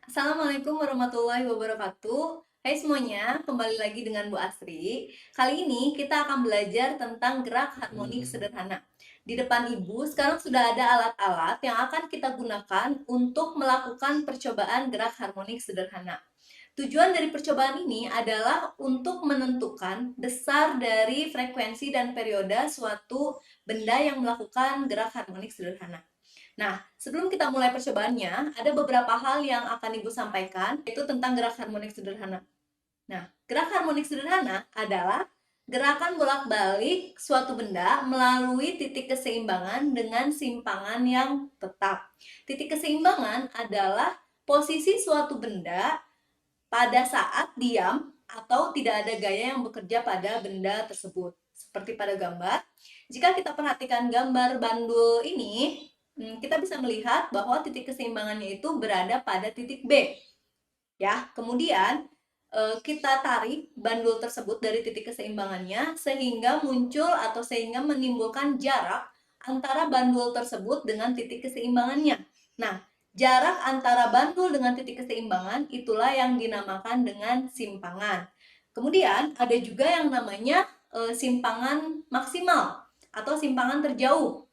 Assalamualaikum warahmatullahi wabarakatuh. Hai semuanya, kembali lagi dengan Bu Asri. Kali ini kita akan belajar tentang gerak harmonik sederhana. Di depan Ibu sekarang sudah ada alat-alat yang akan kita gunakan untuk melakukan percobaan gerak harmonik sederhana. Tujuan dari percobaan ini adalah untuk menentukan besar dari frekuensi dan periode suatu benda yang melakukan gerak harmonik sederhana. Nah, sebelum kita mulai percobaannya, ada beberapa hal yang akan Ibu sampaikan, yaitu tentang gerak harmonik sederhana. Nah, gerak harmonik sederhana adalah gerakan bolak-balik suatu benda melalui titik keseimbangan dengan simpangan yang tetap. Titik keseimbangan adalah posisi suatu benda pada saat diam atau tidak ada gaya yang bekerja pada benda tersebut. Seperti pada gambar, jika kita perhatikan gambar bandul ini, kita bisa melihat bahwa titik keseimbangannya itu berada pada titik B. Ya, kemudian kita tarik bandul tersebut dari titik keseimbangannya sehingga muncul atau sehingga menimbulkan jarak antara bandul tersebut dengan titik keseimbangannya. Nah, jarak antara bandul dengan titik keseimbangan itulah yang dinamakan dengan simpangan. Kemudian ada juga yang namanya simpangan maksimal atau simpangan terjauh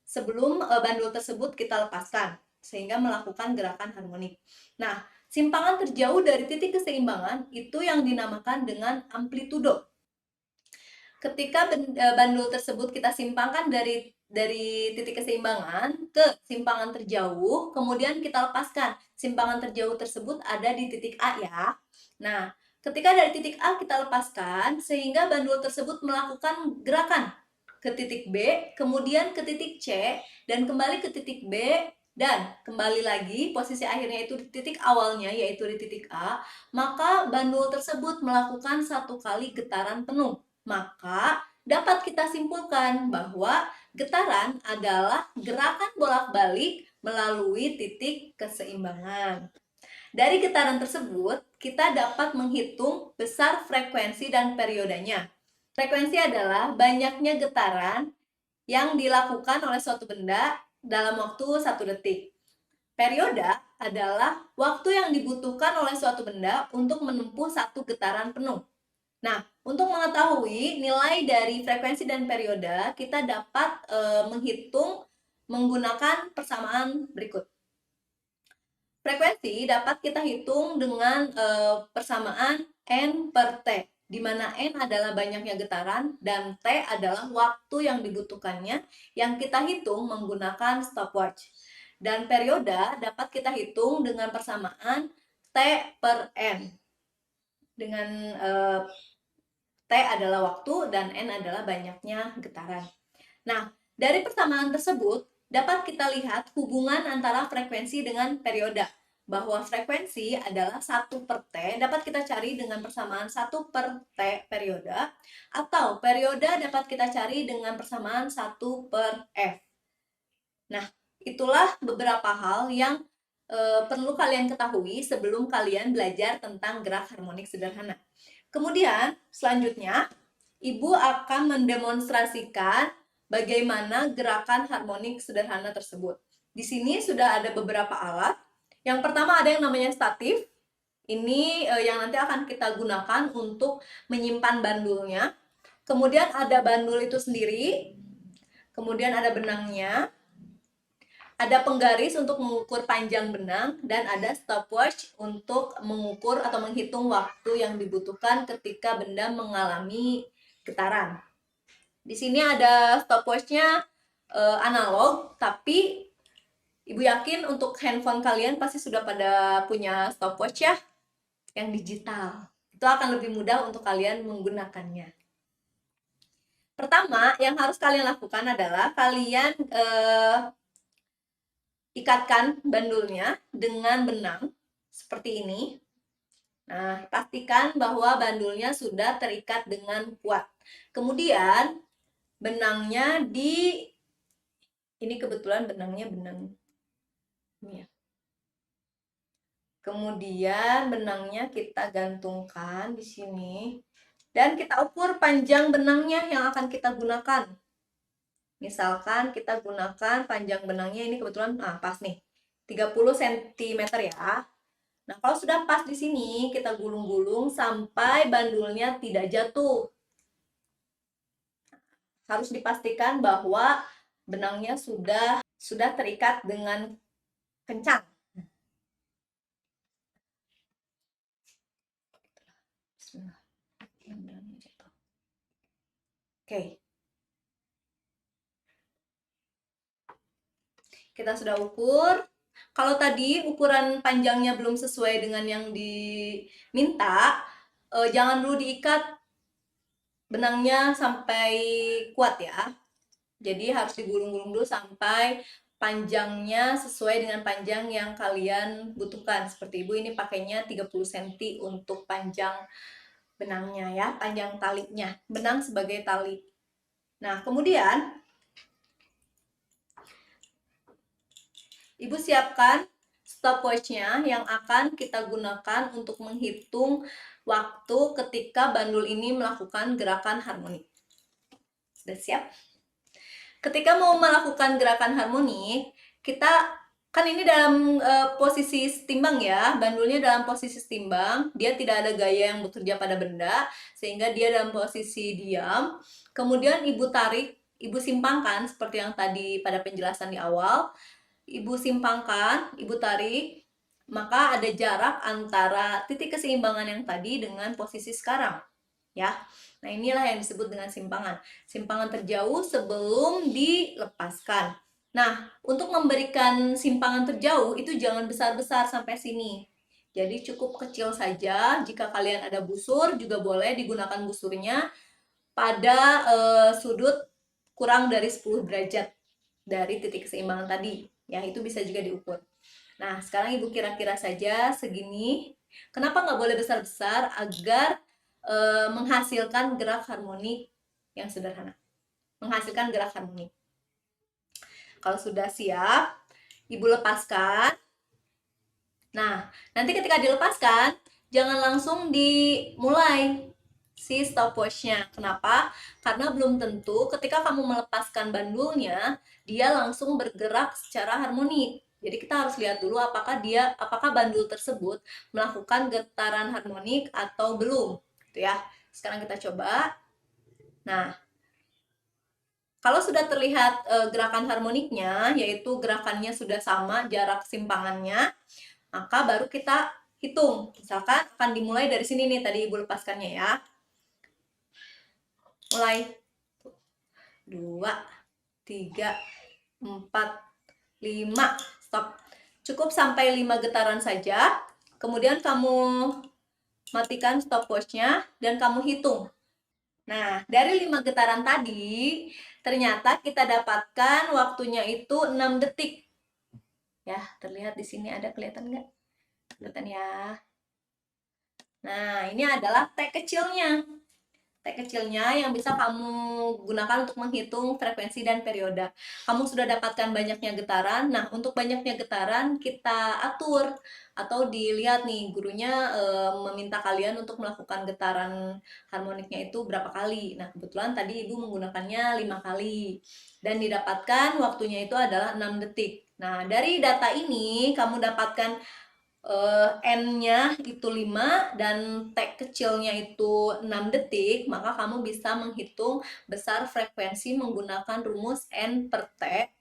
sebelum bandul tersebut kita lepaskan sehingga melakukan gerakan harmonik. Nah, simpangan terjauh dari titik keseimbangan itu yang dinamakan dengan amplitudo. Ketika bandul tersebut kita simpangkan dari titik keseimbangan ke simpangan terjauh, kemudian kita lepaskan. Simpangan terjauh tersebut ada di titik A ya. Nah, ketika dari titik A kita lepaskan sehingga bandul tersebut melakukan gerakan ke titik B, kemudian ke titik C, dan kembali ke titik B, dan kembali lagi posisi akhirnya itu di titik awalnya yaitu di titik A, maka bandul tersebut melakukan satu kali getaran penuh. Maka dapat kita simpulkan bahwa getaran adalah gerakan bolak-balik melalui titik keseimbangan. Dari getaran tersebut, kita dapat menghitung besar frekuensi dan periodenya. Frekuensi adalah banyaknya getaran yang dilakukan oleh suatu benda dalam waktu 1 detik. Periode adalah waktu yang dibutuhkan oleh suatu benda untuk menempuh satu getaran penuh. Nah, untuk mengetahui nilai dari frekuensi dan periode, kita dapat menghitung menggunakan persamaan berikut. Frekuensi dapat kita hitung dengan persamaan N per T, di mana N adalah banyaknya getaran dan T adalah waktu yang dibutuhkannya yang kita hitung menggunakan stopwatch. Dan periode dapat kita hitung dengan persamaan T per N, dengan T adalah waktu dan N adalah banyaknya getaran. Nah, dari persamaan tersebut dapat kita lihat hubungan antara frekuensi dengan periode. Bahwa frekuensi adalah 1 per T dapat kita cari dengan persamaan 1 per T periode, atau periode dapat kita cari dengan persamaan 1 per F. Nah, itulah beberapa hal yang perlu kalian ketahui sebelum kalian belajar tentang gerak harmonik sederhana. Kemudian, selanjutnya, Ibu akan mendemonstrasikan bagaimana gerakan harmonik sederhana tersebut. Di sini sudah ada beberapa alat. Yang pertama ada yang namanya statif. Ini yang nanti akan kita gunakan untuk menyimpan bandulnya. Kemudian ada bandul itu sendiri. Kemudian ada benangnya. Ada penggaris untuk mengukur panjang benang, dan ada stopwatch untuk mengukur atau menghitung waktu yang dibutuhkan ketika benda mengalami getaran. Di sini ada stopwatchnya analog, tapi Ibu yakin untuk handphone kalian pasti sudah pada punya stopwatch ya, yang digital. Itu akan lebih mudah untuk kalian menggunakannya. Pertama, yang harus kalian lakukan adalah kalian ikatkan bandulnya dengan benang seperti ini. Nah, pastikan bahwa bandulnya sudah terikat dengan kuat. Kemudian benangnya ini kebetulan benangnya benang ini ya. Kemudian benangnya kita gantungkan di sini dan kita ukur panjang benangnya yang akan kita gunakan. Misalkan kita gunakan panjang benangnya ini kebetulan pas nih 30 cm ya. Nah, kalau sudah pas di sini, kita gulung-gulung sampai bandulnya tidak jatuh. Harus dipastikan bahwa benangnya sudah terikat dengan kencang. Bismillah. Oke. Kita sudah ukur. Kalau tadi ukuran panjangnya belum sesuai dengan yang diminta, jangan dulu diikat benangnya sampai kuat ya. Jadi harus digulung-gulung dulu sampai panjangnya sesuai dengan panjang yang kalian butuhkan. Seperti ibu ini pakainya 30 cm untuk panjang benangnya ya, panjang talinya. Benang sebagai tali. Nah, kemudian ibu siapkan stopwatch-nya yang akan kita gunakan untuk menghitung waktu ketika bandul ini melakukan gerakan harmonik. Sudah siap? Ketika mau melakukan gerakan harmonik, kita kan ini dalam posisi setimbang ya, bandulnya dalam posisi setimbang, dia tidak ada gaya yang bekerja pada benda, sehingga dia dalam posisi diam. Kemudian ibu tarik, ibu simpangkan seperti yang tadi pada penjelasan di awal. Ibu simpangkan, ibu tarik, maka ada jarak antara titik keseimbangan yang tadi dengan posisi sekarang. Ya. Nah, inilah yang disebut dengan simpangan. Simpangan terjauh sebelum dilepaskan. Nah, untuk memberikan simpangan terjauh itu jangan besar-besar sampai sini. Jadi cukup kecil saja. Jika kalian ada busur juga boleh digunakan busurnya pada sudut kurang dari 10 derajat dari titik keseimbangan tadi. Ya, itu bisa juga diukur. Nah, sekarang ibu kira-kira saja segini. Kenapa nggak boleh besar-besar? Agar menghasilkan gerak harmonik yang sederhana. Menghasilkan gerak harmonik. Kalau sudah siap, ibu lepaskan. Nah, nanti ketika dilepaskan, jangan langsung dimulai si stopwatch-nya. Kenapa? Karena belum tentu ketika kamu melepaskan bandulnya, dia langsung bergerak secara harmonik. Jadi kita harus lihat dulu apakah bandul tersebut melakukan getaran harmonik atau belum, gitu ya. Sekarang kita coba. Nah, kalau sudah terlihat gerakan harmoniknya, yaitu gerakannya sudah sama jarak simpangannya, maka baru kita hitung. Misalkan akan dimulai dari sini nih, tadi ibu lepaskannya ya. Mulai. 2, 3, 4, 5. Stop. Cukup sampai 5 getaran saja. Kemudian kamu matikan stopwatch-nya dan kamu hitung. Nah, dari 5 getaran tadi, ternyata kita dapatkan waktunya itu 6 detik. Ya, terlihat di sini ada, kelihatan nggak? Kelihatan ya. Nah, ini adalah T kecilnya. T kecilnya yang bisa kamu gunakan untuk menghitung frekuensi dan periode. Kamu sudah dapatkan banyaknya getaran. Nah, untuk banyaknya getaran kita atur atau dilihat nih gurunya meminta kalian untuk melakukan getaran harmoniknya itu berapa kali. Nah, kebetulan tadi ibu menggunakannya 5 kali dan didapatkan waktunya itu adalah 6 detik. Nah, dari data ini kamu dapatkan N-nya itu 5 dan T kecilnya itu 6 detik, maka kamu bisa menghitung besar frekuensi menggunakan rumus N per T,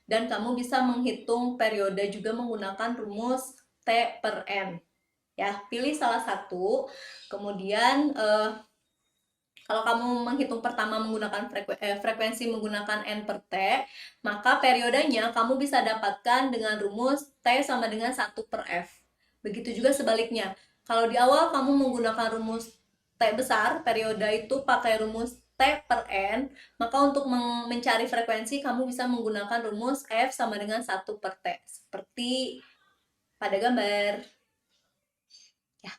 dan kamu bisa menghitung periode juga menggunakan rumus T per N. Ya, pilih salah satu, kemudian kalau kamu menghitung pertama menggunakan frekuensi menggunakan N per T, maka periodenya kamu bisa dapatkan dengan rumus T sama dengan 1 per F. Begitu juga sebaliknya. Kalau di awal kamu menggunakan rumus T besar, periode itu pakai rumus T per N, maka untuk mencari frekuensi kamu bisa menggunakan rumus F sama dengan 1 per T. Seperti pada gambar. Ya,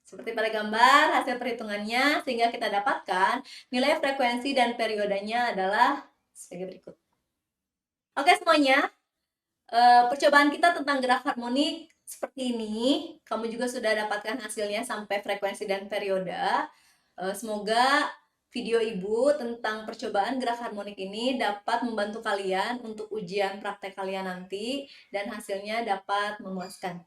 seperti pada gambar hasil perhitungannya, sehingga kita dapatkan nilai frekuensi dan periodenya adalah sebagai berikut. Oke semuanya, percobaan kita tentang gerak harmonik seperti ini. Kamu juga sudah dapatkan hasilnya sampai frekuensi dan periode. Semoga video ibu tentang percobaan gerak harmonik ini dapat membantu kalian untuk ujian praktek kalian nanti dan hasilnya dapat memuaskan.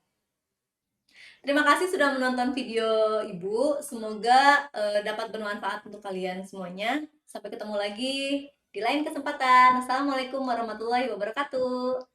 Terima kasih sudah menonton video Ibu, semoga, dapat bermanfaat untuk kalian semuanya. Sampai ketemu lagi di lain kesempatan. Assalamualaikum warahmatullahi wabarakatuh.